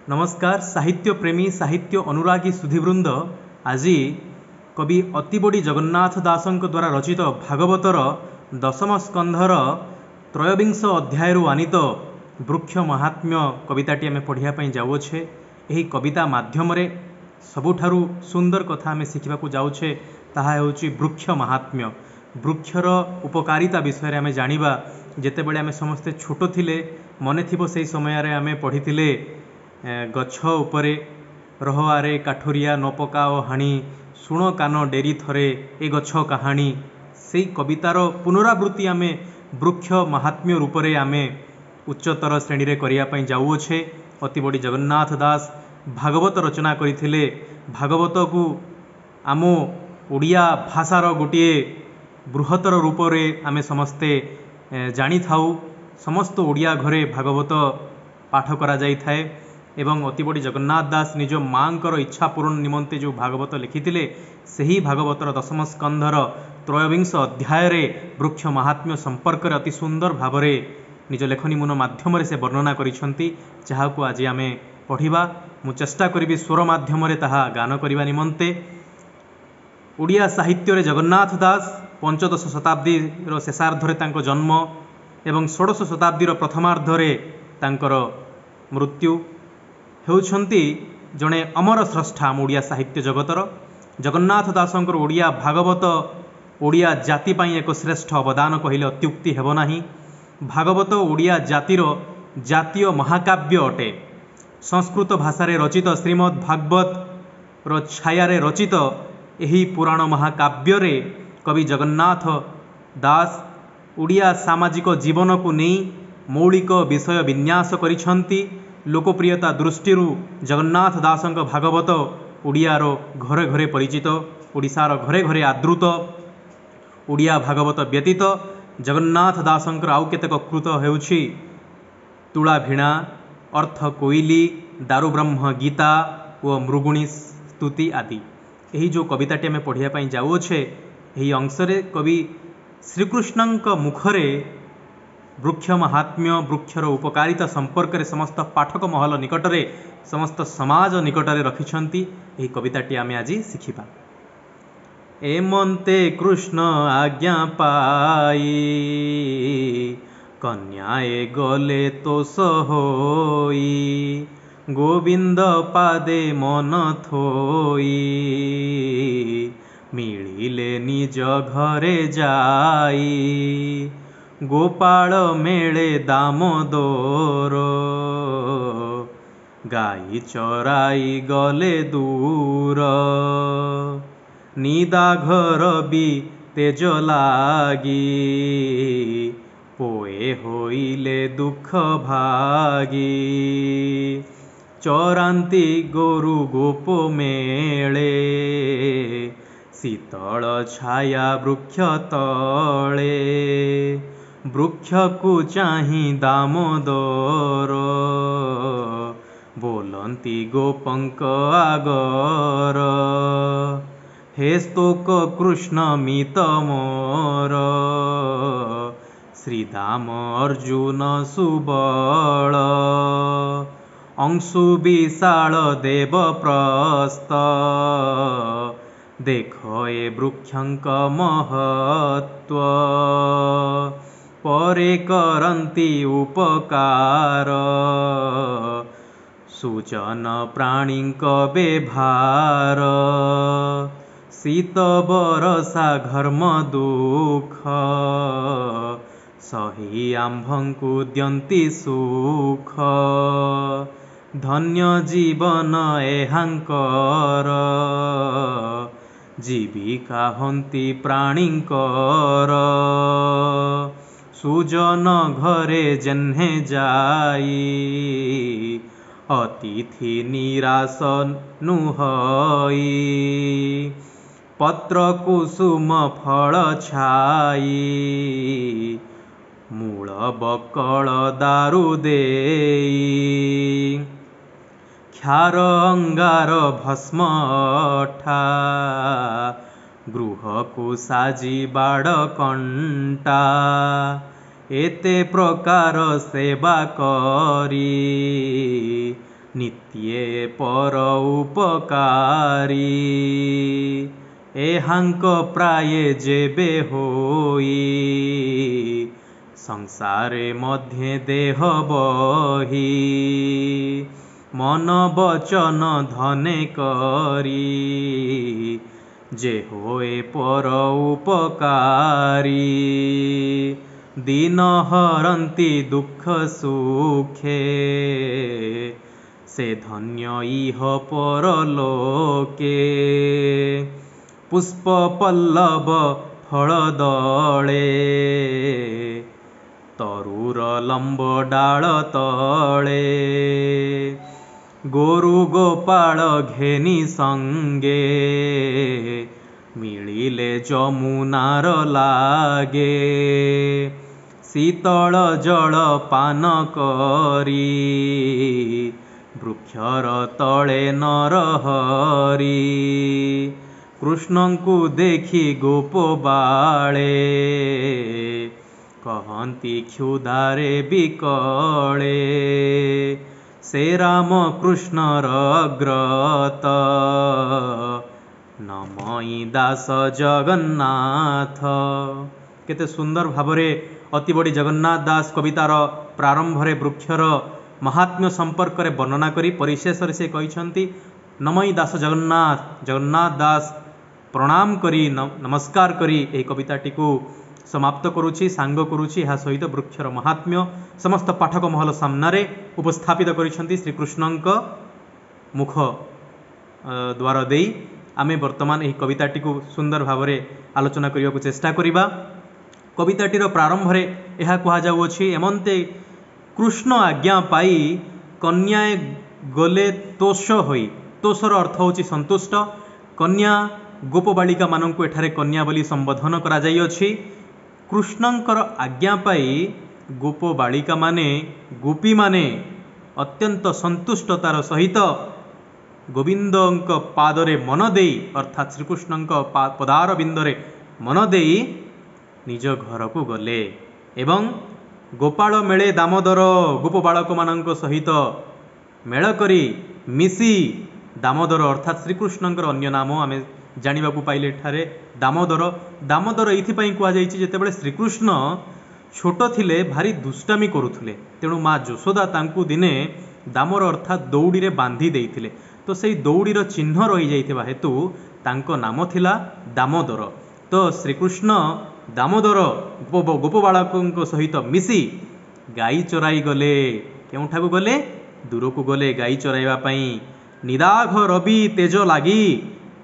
नमस्कार साहित्य प्रेमी साहित्य अनुरागी सुधीवृंद। आज कवि अतिबड़ी जगन्नाथ दासଙ୍କ द्वारा रचित भागवतर दशम स्कंधर त्रयोविंश अध्याय आनीत वृक्ष महात्म्य कविताटी आम पढ़ापी जाऊे। यही कविता मध्यम सबुठारु सुंदर कथा आम शिखा जाऊे ताहा हेउछि वृक्ष महात्म्य। वृक्षर उपकारिता विषय आम जानिबा। जेतेबेले आम समस्ते छोट थिले मने थिबो सेही समय आम पढ़ी गछ उपरे रहवारे काठुरिया न पकाओ हाणी शुण कान डेरी थरे ए गछ कहानी से कवितार पुनरावृत्ति आम वृक्ष महात्म्य रूप से आम उच्चतर श्रेणी रे करिया जाऊे। अतिबड़ी जगन्नाथ दास भागवत रचना करथिले। भागवत को आम ओडिया भाषार गोटे बृहत्तर रूप से आम समस्ते जानी थाउ। समस्त ओडिया घरे भागवत पाठ करा जाई थाए एवं अतिबड़ी जगन्नाथ दास निज माँकर इच्छा पूरण निमंते जो भागवत लिखिथिले सही भागवतर दशम स्कंधर त्रयोविंश अध्याय वृक्ष महात्म्य संपर्क अति सुंदर भावरे निज लेखनी मुन माध्यम से वर्णना करिसेंती। जहाको आज आमे पढ़िबा। मु चेष्टा करिबी स्वर माध्यम ताहा गान करिबा निमंते। ओडिया साहित्य रे जगन्नाथ दास पंचदश शताब्दी शेषार्धरे तांको जन्म एवं षोडश शताब्दीर प्रथमार्धरे तांकर मृत्यु हेउछंती जड़े अमर स्रष्टा ओडिया साहित्य जगतर। जगन्नाथ दासंकर ओडिया भागवत ओडिया जाति पाई एक श्रेष्ठ अवदान कहले अत्युक्ति हेब नाही। भागवत ओडिया जातिर जातीय महाकाव्य अटे। संस्कृत भाषा रे रचित श्रीमद् भागवत रो छाया रे रचित एही पुराण महाकाव्य रे कवि जगन्नाथ दास ओडिया सामाजिक जीवन को नहीं मौलिक विषय विन्यास करिछंती। लोकप्रियता दृष्टि जगन्नाथ दासंक भागवत ओडियार घरे घरे परिचित, ओडिशार घरे घरे आदृत। ओडिया भागवत व्यतीत जगन्नाथ दासंकर आउ केतेक कृत हेउछि तुला भिणा, अर्थ कोइली, दारु ब्रह्म गीता और मृगुणी स्तुति आदि। यही जो कविताटी आम पढ़ापी जाऊे यही अंशरे कवि श्रीकृष्णंक मुखरे वृक्ष महात्म्य वृक्षर उपकारिता संपर्क रे समस्त पाठक महल निकटरे समस्त समाज निकटरे रखिछंती। यही कविताटी आमे आज शिखिबा। एमंते कृष्ण आज्ञा पाई कन्याए गले तोष होई गोविंद पादे मन थोई मिलिले निज घरे जाई गोपाल मेले दामोदर गाई चराई गले दूर निदा घर भी तेज लागी पोए होइले दुख भागी चरांती गोरु गोप मेले शीतल छाया वृक्ष तले वृक्ष को चाही दामोदर बोलंती गोपंक आगर हे स्तोक कृष्ण मित मोर श्रीदाम अर्जुन सुबल अंशु विशाल देव प्रस्त देख ए वृक्षंक महत्व परे करंती उपकार सुजन प्राणीक बेभार शीत बरसा घर्म दुख सही आंभंकु द्यंती सुख धन्य जीवन एहांकर जीविका हंती प्राणींकर सुजन घरे जन्हे जाई अतिथि निराश नुहई पत्र कुसुम फल छाई मूल बकल दारु देई क्षार अंगार भस्म ठा गृह को साजी बाड़ कंटा एते प्रकार सेवा करी नित्ये पर उपकारी एहांक प्राये जेबे होई संसारे मध्य देह बही मन वचन धने करी जे होए पर उपकारी दीन हरन्ति दुख सुखे से धन्य इह परलोके पुष्प पल्लव फल दले तरुर लंब डाल तले गोरु गोपाल घेनी संगे मिलिले जमुनार लागे शीतल जल पान करी वृक्षर तले नरहरी कृष्णंकु देखी गोप बाळे कहन्ति क्षुधारे बिकळे से राम कृष्णर ग्रत नमई दास जगन्नाथ। केते सुंदर भावरे अति बड़ी जगन्नाथ दास कवितार प्रारंभ रे वृक्षर महात्म्य संपर्क रे वर्णना करी परिशेष रे से कहिसंती नमई दास जगन्नाथ। जगन्नाथ दास प्रणाम करी नमस्कार करी एही कविताटी को समाप्त करुछि सांग करुछि। ଏହା सहित वृक्षर महात्म्य समस्त पाठक महल सामनारे उपस्थापित करिसंती श्रीकृष्णଙ୍କ मुख द्वार देई आमे वर्तमान एही कविताटी को सुंदर भावरे आलोचना करिया को चेष्टा करिबा। कविताटीर प्रारंभ रे एहा कहा जाउछि एमंते कृष्ण आज्ञा पाई कन्याए गले तोष होई। तोषर अर्थ होछि संतुष्ट। कन्या गोप बालिका माननकु एठारे कन्या बोली संबोधन करा जाई अछि। कृष्णंकर आज्ञा पाई गोप बालिका माने गोपी माने अत्यंत संतुष्टतार सहित गोविंदंक पादरे मन देई अर्थात श्रीकृष्णंक पदार बिंदरे मन देई निज घर को गले एवं गोपाल मेले दामोदर गोप बालक मानक सहित मेल करी मिसी दामोदर अर्थात श्रीकृष्णंकर अन्य नाम आमे जानिबा को पाइले ठारे दामोदर। दामोदर एइथिपई कुआ जाइछि जेतेबेले श्रीकृष्ण छोट थिले भारी दुष्टामी करुथुले तेणु माँ यशोदा तांकु दिने दामोर अर्थात दौड़ी रे बांधी देइथिले तो सेई दौड़ीर चिन्ह रही जाइथिबा हेतु तांको नाम थिला दामोदर। तो श्रीकृष्ण दामोदर गोप बालकों सहित मिसी गाई चराई गले। केउठाकु गले? दूर को गले गाई चराइबा पई। निदाघ रवि तेज लागी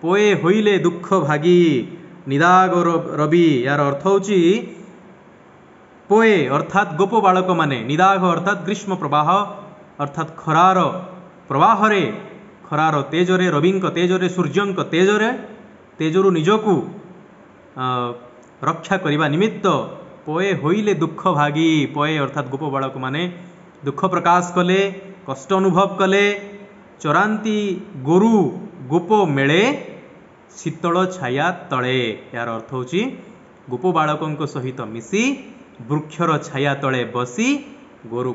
पोए होइले दुख भागी। निदाघ रवि यार अर्थ होची पोए अर्थात गोप बालक माने। निदाघ अर्थात ग्रीष्म प्रवाह अर्थात खरार प्रवाह रे खरार तेजरे रविंक तेजरे सूर्यंक तेजरे तेजरु निजकु रक्षा करिबा निमित्त पोए होइले दुख भागी। पोए अर्थात गोप बालक माने दुख प्रकाश कले कष्ट अनुभव कले। चरांती गोरु गोप मेले शीतल छाया तले। यार अर्थ होची गोप बालकों सहित मिसी वृक्षर छाया तले बसी गोरु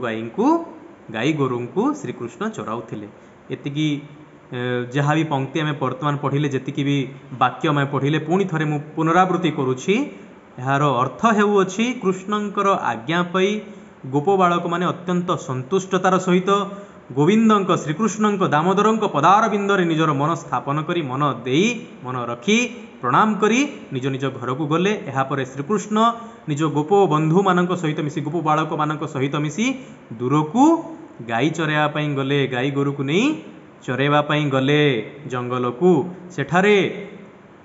गाई गोरु को श्रीकृष्ण चराउथिले। एतिकी जहाँ भी पंक्ति आम वर्तमान पढ़िले जेतिकी भी वाक्य आम पढ़िले पुणी थरे मु पुनरावृत्ति करुछि। यार अर्थ हेउछि कृष्णंकर आज्ञा पई गोप बालक माने अत्यंत संतुष्टतार सहित गोविंदंक श्रीकृष्णंक दामोदरंक पदार बिंदरे निजर मन स्थापन करी मन देई मन रखी प्रणाम करी निज निज घर को गले। यापर श्रीकृष्ण निज गोप बंधु मानक सहित मिसी गोप बालक मानक सहित मिसी दूर को गाई चराइबा पई गले। गाई गोरु को नहीं चराइबा पई गले जंगल को। सेठारे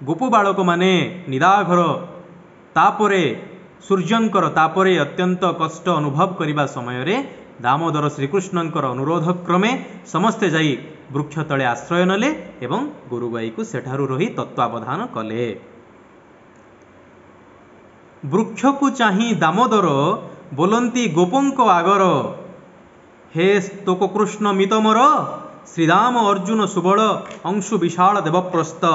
गोप बालक माने निदाघर तापरे सूर्यंकर तापरे अत्यंत कष्ट अनुभव करिबा समय रे दामोदर श्रीकृष्णंकर अनुरोध क्रमे समस्ते जाई वृक्ष तले आश्रय नले एवं गोरु गाई को सेठारु रही तत्वावधान कले। वृक्ष को चाही दामोदर बोलंती गोपंक आगर हे स्तोक कृष्ण मितमर श्रीराम अर्जुन सुबल अंशु विशाल देवप्रस्थ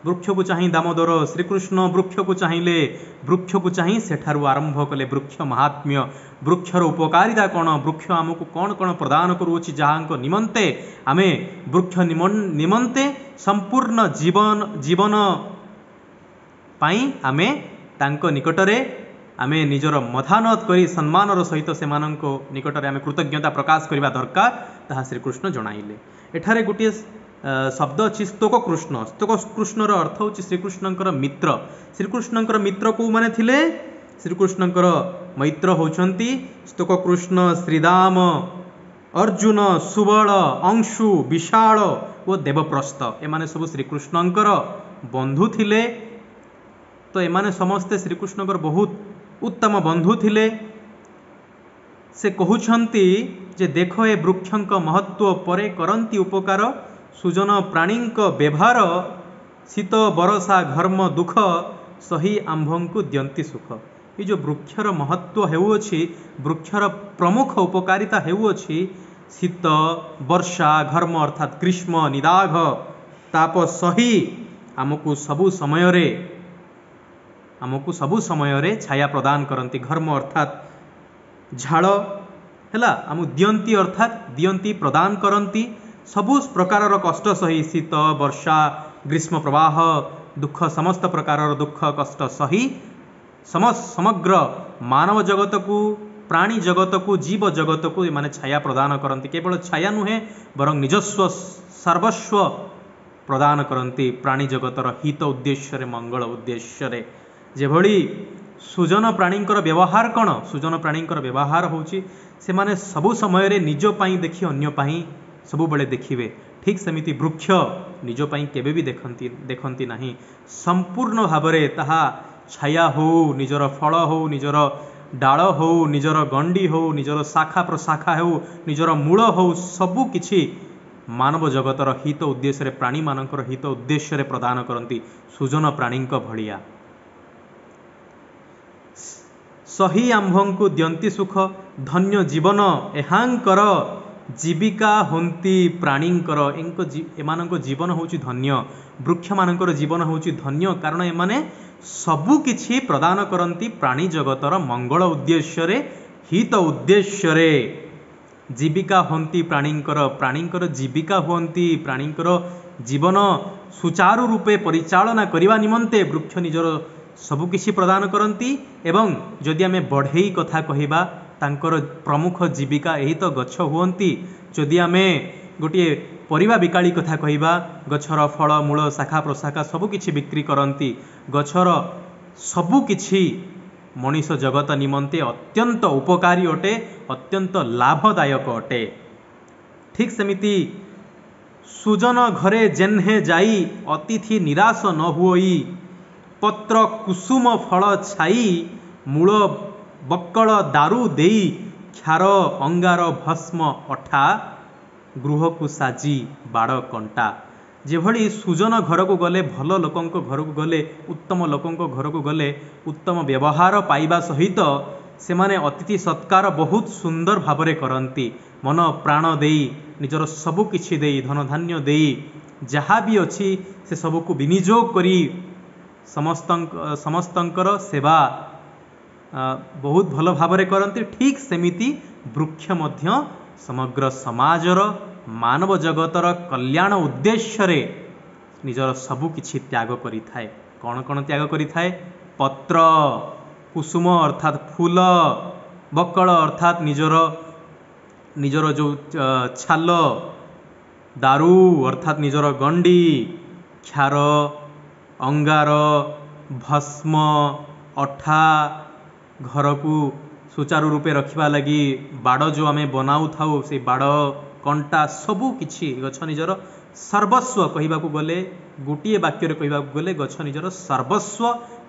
वृक्ष को चाहि दामोदर श्रीकृष्ण वृक्ष को चाहिए वृक्ष को चाहि सेठारु आरंभ कले वृक्ष महात्म्य वृक्षर उपकारिता कौन वृक्ष आमको कौन कौन प्रदान करुँच जहाँ निमंते आमे वृक्ष निमंते संपूर्ण जीवन पाई आमे तांको निकटरे आमे निजर मथानत करी सम्मानर सहित से निकटरे आमे कृतज्ञता प्रकाश करने दरकार ताहा श्रीकृष्ण जणाइले। एठारे गोटे शब्द अच्छी स्तोक कृष्णर अर्थ हूँ श्रीकृष्णकर मित्र श्रीकृष्णकर मित्र को माने थिले श्रीकृष्णकर मैत्र होउछंती स्तोक कृष्ण श्रीदाम अर्जुन सुबल अंशु विशाल और देवप्रस्थ एमाने सब श्रीकृष्णकर बंधु थिले। तो एमाने समस्ते श्रीकृष्णकर बहुत उत्तम बंधु थिले। से कहउछंती जे देख ए वृक्षंक महत्व परे करंती उपकार सुजन प्राणींक व्यवहार शीत बरसा घर्म दुख सही आंभंकु द्यंती सुख। ये जो वृक्षर महत्व हेउअछि वृक्षर प्रमुख उपकारिता हेउअछि शीत वर्षा घर्म अर्थात ग्रीष्म निदाघ ताप सही आमको सबु समय रे छाया प्रदान करती। घर्म अर्थात झाड़ है आम दियंती अर्थात दियंती प्रदान करती सबु प्रकार कष्ट सही शीत वर्षा ग्रीष्म प्रवाह दुख समस्त प्रकार दुख कष्ट सही समग्र मानव जगत को प्राणी जगत को जीव जगत को माने छाया प्रदान करती। केवल छाया नुहे बरं निजस्व सर्वस्व प्रदान करती प्राणी जगतर हित उद्देश्य मंगल उद्देश्य जेभली सुजन प्राणींकर व्यवहार कौन सुजन प्राणींकर व्यवहार होची से माने सबु समय रे निज पाई देखि अन्य पाई सबु बेले देखिबे। ठीक सेमिति वृक्ष निज पाई केबे भी देखंती नाही संपूर्ण भावरे ताहा छाया हो निजर फल हो निजर डाल हो निजर गंडी हो निजर शाखा प्रशाखा हो निजर मूल हो सबु किछि मानव जगतर हित उद्देश्य प्राणी मानकर हित उद्देश्य प्रदान करती सुजन प्राणींक भलिया। सही आंभंकु द्यंती सुख धन्य जीवन एहांकर जीविका होंती प्राणींकर एमानंक जीवन होची धन्य वृक्ष मानकर जीवन होची धन्य कारण एमाने सबु किछि प्रदान करती प्राणी जगतर मंगल उद्देश्य हित उद्देश्य जीविका होंती प्राणींकर जीविका हुंती प्राणींकर जीवन सुचारू रूपे परिचालना करने निमंते वृक्ष निजर सबुकिछि प्रदान करती। एवं जदि आमे बढ़ई कथा कहिबा तांकर प्रमुख जीविका यही तो गछ हुंती। जदि आमे गोटे परिबा बिकाली कथा कहिबा गछर फल मूल शाखा प्रशाखा सबुकिछि बिक्री करती गछर सबुकिछि मनीष जगत निमंते अत्यंत उपकारी अटे अत्यंत लाभदायक अटे। ठीक सेमिति सुजन घरे जेन्हे जाई अतिथि निराश न हुई पत्र कुसुम फल छाई मूल बक्कल दारू देई क्षार अंगार भस्म अठा गृह को साजी बाड़ कंटा। जेभली सुजन घर को गले भल लोकों घर को गले उत्तम लोकों घर को गले उत्तम व्यवहार पाइबा सहित से माने अतिथि सत्कार बहुत सुंदर भावरे करती मन प्राण देई निजर सबु किछि देई धन धान्य देई जहाँ भी अच्छी से सबको विनियोग करी समस्तंकर सेवा बहुत भल भावरे करती। ठीक सेमिति वृक्ष मध्य समग्र समाजर मानव जगतर कल्याण उद्देश्य रे निजर सबु किछि त्याग करि थाए। कौन कौन त्याग करि थाए पत्र कुसुम अर्थात फूल बक्कल अर्थात निजर जो छाल दारू अर्थात निजर गंडी क्षार अंगार भस्म अठा घर को सुचारू रूपे रखिबा लगी बाड़ जो आमे बनाऊ थाउ से बाड़ कंटा सबु किछि गछ निजर सर्वस्व कहिबाकू गले गोटे वाक्य कहिबाकू गले गछ निजर सर्वस्व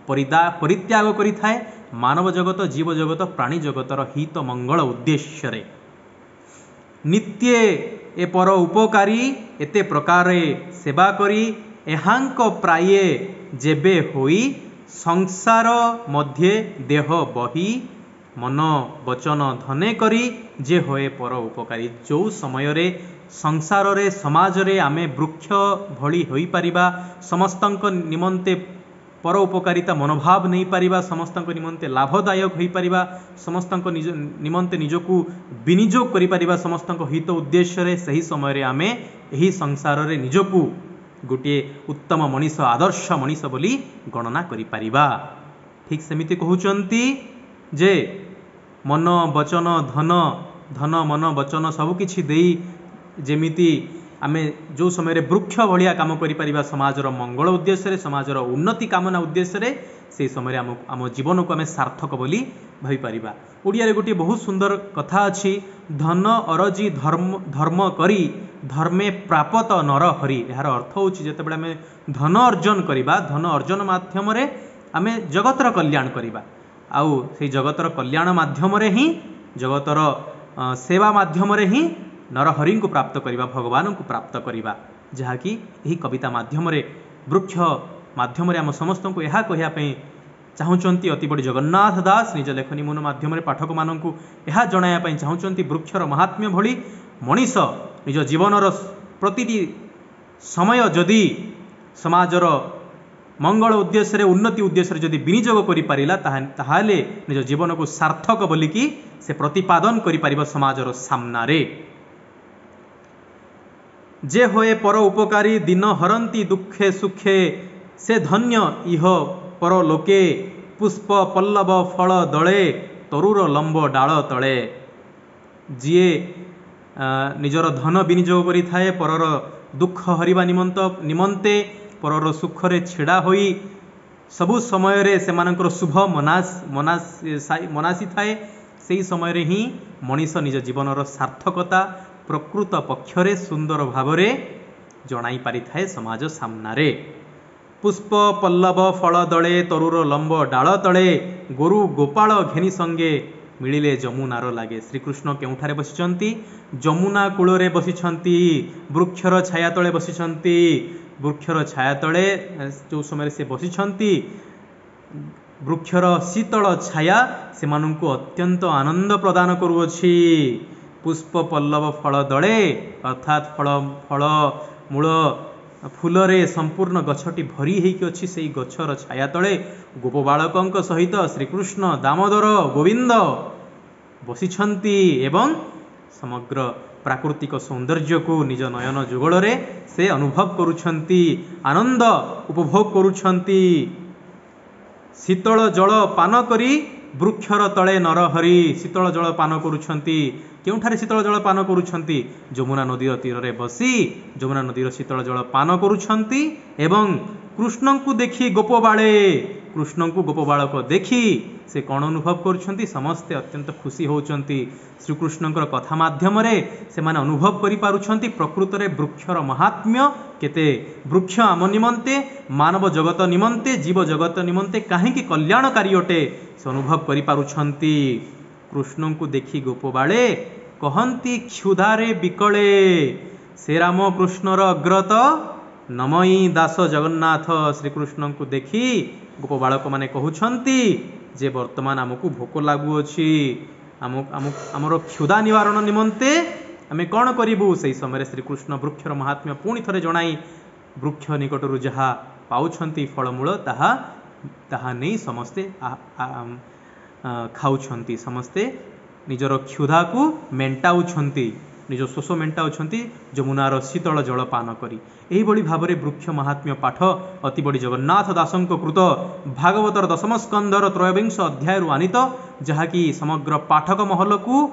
परित्याग करि थाए मानव जगत जीव जगत प्राणी जगतर हित मंगल उद्देश्य रे। नित्य ए पर उपकारी एते प्रकारे सेवा करी एहांक प्राये जेबे होई संसार मध्य देह बही मन वचन धने करी जे होए पर उपकारी। जो समय रे संसार रे समाज रे आमे वृक्ष भली होई परिबा, समस्तंक निमंते पर उपकारिता मनोभाव नहीं पारिबा, समस्तंक निमंते लाभदायक होई परिबा, समस्तंक निमंते निजको विनियोग करि परिबा, समस्तंक हित उद्देश्य रे सही समय रे आमे एही संसार रे निजको गोटे उत्तम मनीष आदर्श मनीष बोली गणना करि परिबा। ठीक सेमिति कहउचंती जे मन वचन धन धन मन वचन सब किछि देई जेमिति आमे जो समय रे वृक्ष भलिया काम करि परिबा समाजर मंगल उद्देश्य रे, समाजर उन्नति कामना उद्देश्य रे, से समय आम जीवन को आमे सार्थक बोली भाई परिबा। ओडिया रे गोटे बहुत सुंदर कथा अछि, धन अरजी धर्म करी धर्मे प्रापत नर हरि। यार अर्थ होछि जेतेबेले आमे धन अर्जन करिबा, धन अर्जन माध्यम रे आमे जगतर कल्याण करिबा, आउ से जगतर कल्याण माध्यम रे ही जगतर सेवा माध्यम रे ही नरहरि को प्राप्त करिबा, भगवान को प्राप्त करिबा, जहाँकि यही कविता माध्यम रे वृक्ष माध्यम रे आम समस्त को यह कहिया पे चाहूँगी। अति बड़ी जगन्नाथ दास निज लेखनी मूल माध्यम रे पाठक मानू यह जणाया पे चाहूँगी वृक्षर महात्म्य भली मनीष निज जीवनर प्रतिटी समय जदि समाजर मंगल उद्देश्य रे, उन्नति उद्देश्य रे जदि विनियोग करि पारिला ताहाले निज जीवन को सार्थक बोलिकी से प्रतिपादन करि पारिबा समाजर सामना रे। जे होए पर उपकारी दिन हरंती दुखे सुखे, से धन्य इह पर लोके, पुष्प पल्लव फल दले तरुर लंब डाल तले। जिए निजर धन विनियोग करि थाए परर दुख हरिबा निमंते परर सुख रे छिड़ा होई सबु समय रे सेमानकर शुभ मनासी थाए, सेही समय रे ही मनीष निज जीवनर सार्थकता प्रकृत पक्षरे सुंदर भावरे जणाई पारि थाए समाज सामनारे। पुष्प पल्लव फल दले तरुर लंब डाल तले, गोरु गोपाल घेनी संगे मिलिले जमुनार लागे। श्रीकृष्ण केउठारे बसिचंती? जमुना कूଳରେ बसिचंती, वृक्षर छाया तले बसिचंती। वृक्षर छाया तले जो समय से बसिचंती, वृक्षर शीतल छाया सेमानंकु अत्यंत आनंद प्रदान करुअछि। पुष्प पल्लव फल दले अर्थात फल मूल फूलरे संपूर्ण गछटी भरी होइकी अछि। सेई गछर छाया तले गोप बालकंक सहित श्रीकृष्ण दामोदर गोविंद बसिछंती एवं समग्र प्राकृतिक सौंदर्य को निज नयन जुगल रे से अनुभव करुछंती, आनंद उपभोग करुछंती। शीतल जल पान करी वृक्षर तले नरहरि, शीतल जल पान करुछंती। केउठारे शीतल जल पान करुछंती? जमुना नदीर तीर रे बसी जमुना नदीर शीतल जल पान करुछंती एवं कृष्ण को देखी गोपबाळे, कृष्ण को गोपबाळक देखी से कौन अनुभव करुछंती? समस्ते अत्यंत खुशी होउछंती। श्रीकृष्णकर कथा माध्यम रे से माने अनुभव करि पारुछंती प्रकृत रे वृक्षर महात्म्य केते। वृक्ष आम निमंते, मानव जगत निमंते, जीव जगत निमंते काहेकि कल्याणकारी अटे से अनुभव करि पारुछंती। कृष्ण को देखी गोपबाळे कहंती क्षुधारे बिकळे, से राम कृष्णर अग्रत नमई दास जगन्नाथ। श्रीकृष्ण को देखी गोप बालक माने कहउछंती जे वर्तमान आमको भोक लागुअछि, आमर क्षुधा निवारण निमंते आमे कौन करिबु? सेही समय श्रीकृष्ण वृक्षर महात्म्य पुणी थरे जणाई वृक्ष निकटरू जहा पाउछंती फलमूल ताहा नहीं समस्ते खाउछंती, समस्ते निजर क्षुधा को मेंटाउछंती, निज शोष मेंटाउछंती जमुनार शीतल जल पान करी। एही बड़ी भावरे वृक्ष महात्म्य पाठ अति बड़ी जगन्नाथ दासंक कृत भागवतर दशम स्कंधर त्रयोविंश अध्याय आनीत, जहाँकि समग्र पाठक महल को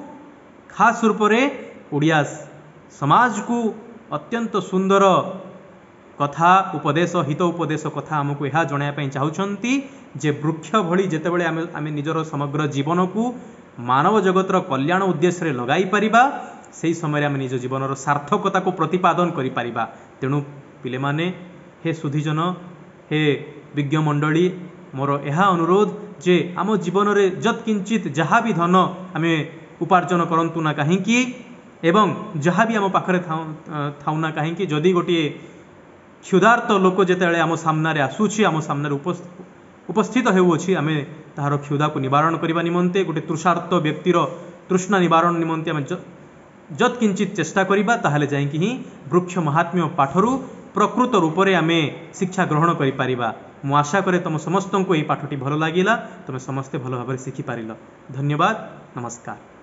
खास रूप से ओडिया समाज को अत्यंत सुंदर कथा उपदेश हित उपदेश कथा आमको यह जणाया चाहूँगी जे वृक्ष भली जेतेबेले आमे निजर समग्र जीवन को मानव जगतर कल्याण उद्देश्य रे लगाई परिबा, सेही समय आमे निज जीवनर सार्थकता को प्रतिपादन करि परिबा। तेणु पिले माने, हे सुधीजन, हे विज्ञ मंडली, मोर यह अनुरोध जे आम जीवन रे जत किंचित जहाँ भी धन आमे उपार्जन करंतु ना कहीं एवं जहाँ भी आम पाखरे थाउ ना कहीं, जदि गोटे क्षुधार्त लोक जेतेबेले आम सामने आसुछि, आम सामने उपस्थित हेउछि, आमे ताहार क्षुधा को निवारण करने निमंते, गोटे तृषार्त व्यक्तिर तृष्णा निवारण निमंते आमे जत किंचित चेष्टा करिबा ताहले जाइकि ही वृक्ष महात्म्य पाठरू प्रकृत रूप में आम शिक्षा ग्रहण करिपारिबा। मु आशा करे तुम समस्त को यह पाठटी भल लगिला, तुम समस्ते भल भाव शिखिपार। धन्यवाद, नमस्कार।